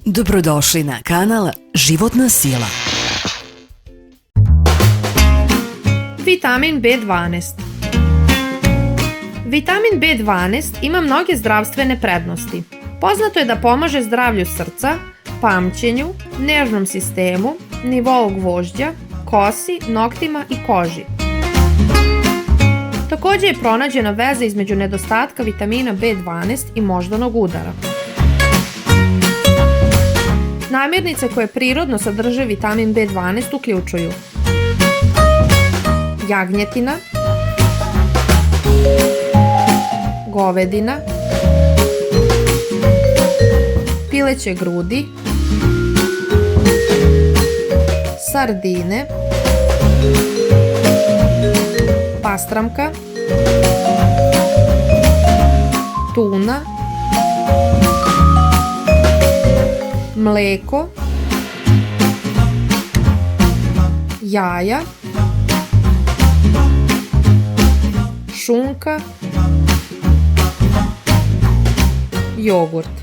Dobrodošli na kanal Životna sila. Vitamin B12. Vitamin B12 ima mnoge zdravstvene prednosti. Poznato je da pomaže zdravlju srca, pamćenju, nervnom sistemu, nivou gvožđa, kosi, noktima i koži. Također je pronađena veza između nedostatka vitamina B12 i moždanog udara. Namirnice koje prirodno sadrže vitamin B12 uključuju jagnjetina, govedina, pileće grudi, sardine, pastramka, tuna, mleko, jaja, šunka, jogurt.